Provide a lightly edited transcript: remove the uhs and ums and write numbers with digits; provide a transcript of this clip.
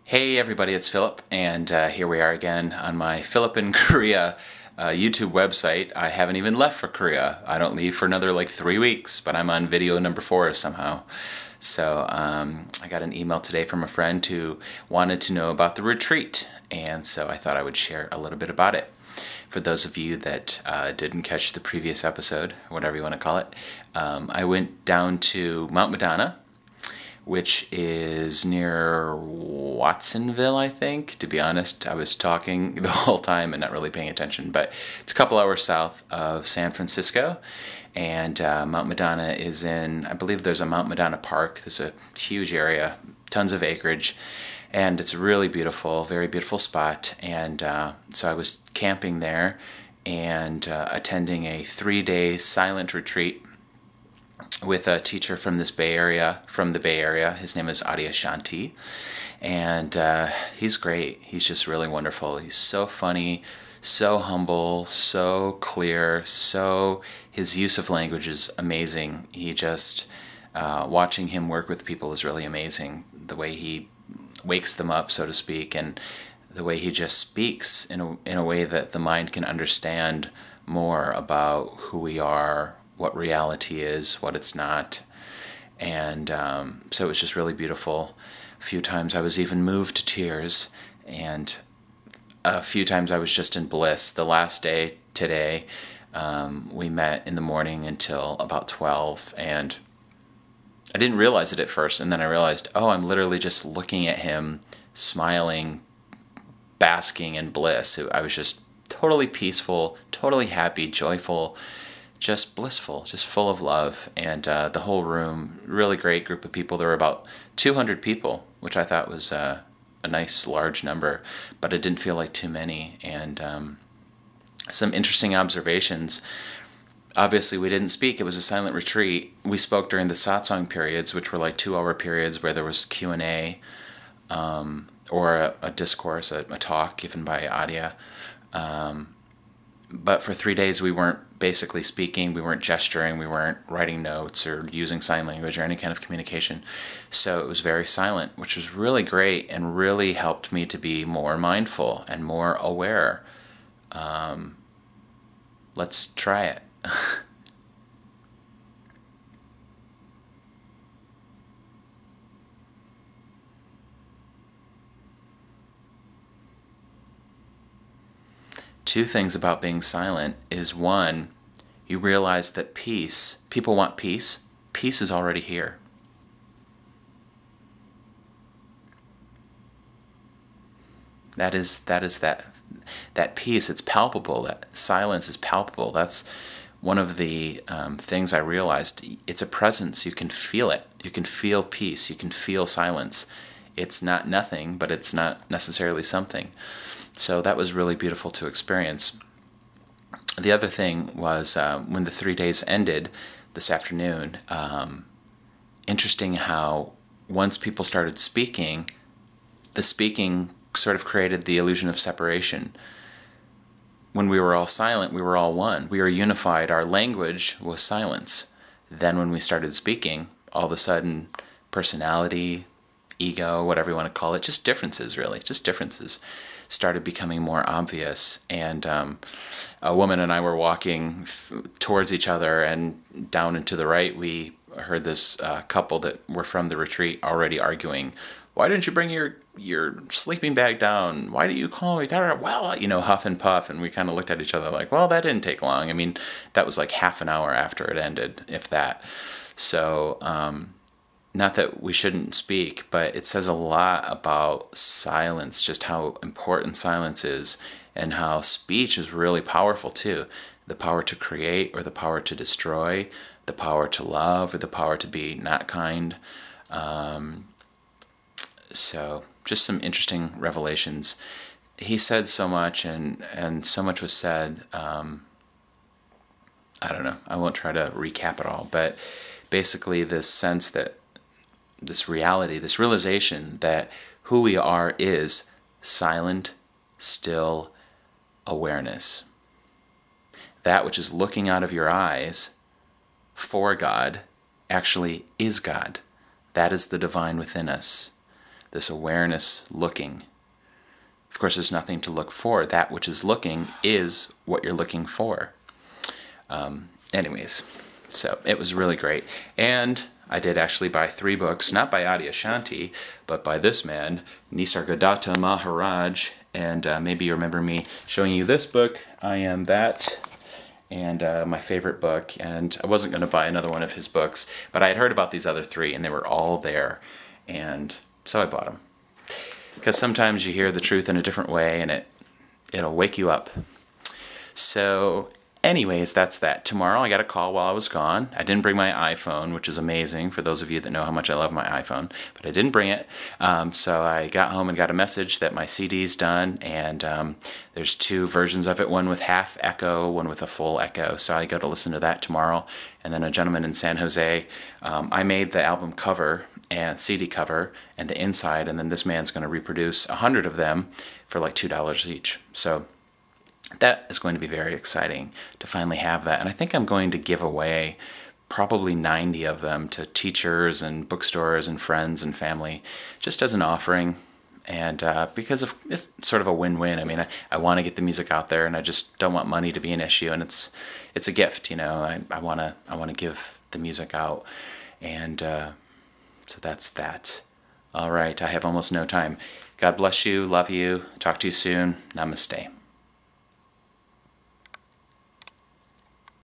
Hey everybody, it's Philip, and here we are again on my Philip in Korea YouTube website. I haven't even left for Korea. I don't leave for another like 3 weeks, but I'm on video number 4 somehow. So I got an email today from a friend who wanted to know about the retreat, and so I thought I would share a little bit about it. For those of you that didn't catch the previous episode, whatever you want to call it, I went down to Mount Madonna, which is near Watsonville, I think. To be honest, I was talking the whole time and not really paying attention, but it's a couple hours south of San Francisco, and Mount Madonna is in, I believe there's a Mount Madonna Park. There's a huge area, tons of acreage, and it's really beautiful, very beautiful spot, and so I was camping there and attending a 3-day silent retreat with a teacher from the Bay Area. His name is Adyashanti, and he's great. He's just really wonderful. He's so funny, so humble, so clear, his use of language is amazing. He just, watching him work with people is really amazing. The way he wakes them up, so to speak, and the way he just speaks in a way that the mind can understand more about who we are, what reality is, what it's not. And so it was just really beautiful. A few times I was even moved to tears, and a few times I was just in bliss. The last day, today, we met in the morning until about 12, and I didn't realize it at first, and then I realized, oh, I'm literally just looking at him, smiling, basking in bliss. I was just totally peaceful, totally happy, joyful, just blissful, just full of love. And the whole room, really great group of people. There were about 200 people, which I thought was a nice large number, but it didn't feel like too many. And some interesting observations. Obviously, we didn't speak. It was a silent retreat. We spoke during the satsang periods, which were like 2-hour periods where there was Q&A, or a discourse, a talk given by Adya. But for 3 days, we weren't basically speaking, we weren't gesturing, we weren't writing notes or using sign language or any kind of communication. So it was very silent, which was really great and really helped me to be more mindful and more aware. Let's try it. Two things about being silent is, one, you realize that people want peace. Peace is already here. That peace. It's palpable. That silence is palpable. That's one of the things I realized. It's a presence. You can feel it. You can feel peace. You can feel silence. It's not nothing, but it's not necessarily something. So that was really beautiful to experience. The other thing was when the 3 days ended this afternoon, interesting how once people started speaking, the speaking sort of created the illusion of separation. When we were all silent, we were all one. We were unified. Our language was silence. Then when we started speaking, all of a sudden, personality, ego, whatever you want to call it, just differences, really, just differences, started becoming more obvious. And a woman and I were walking towards each other, and down and to the right, we heard this couple that were from the retreat already arguing. Why didn't you bring your sleeping bag down? Why did you call me? Well, huff and puff. And we kind of looked at each other like, well, that didn't take long. I mean, that was like half an hour after it ended, if that. So, not that we shouldn't speak, but it says a lot about silence, just how important silence is, and how speech is really powerful too. The power to create or the power to destroy, the power to love or the power to be not kind. So just some interesting revelations. He said so much, and so much was said. I don't know. I won't try to recap it all, but basically this sense that this reality, this realization that who we are is silent, still awareness. That which is looking out of your eyes for God actually is God. That is the divine within us. this awareness looking. Of course, there's nothing to look for. That which is looking is what you're looking for. Anyways, so it was really great. And I did actually buy 3 books, not by Adyashanti, but by this man, Nisargadatta Maharaj. And maybe you remember me showing you this book, I Am That, and my favorite book. And I wasn't going to buy another one of his books, but I had heard about these other 3, and they were all there. And so I bought them. Because sometimes you hear the truth in a different way, and it'll wake you up. So anyways, that's that. Tomorrow I got a call while I was gone. I didn't bring my iPhone, which is amazing for those of you that know how much I love my iPhone, but I didn't bring it. So I got home and got a message that my CD's done, and there's 2 versions of it, one with half echo, one with a full echo. So I go to listen to that tomorrow. And then a gentleman in San Jose, I made the album cover and CD cover and the inside, and then this man's going to reproduce 100 of them for like $2 each. So that is going to be very exciting to finally have that. And I think I'm going to give away probably 90 of them to teachers and bookstores and friends and family, just as an offering. And because it's sort of a win-win. I mean, I want to get the music out there, and I just don't want money to be an issue. And it's a gift, you know. I want to give the music out, and so that's that. All right, I have almost no time. God bless you. Love you. Talk to you soon. Namaste.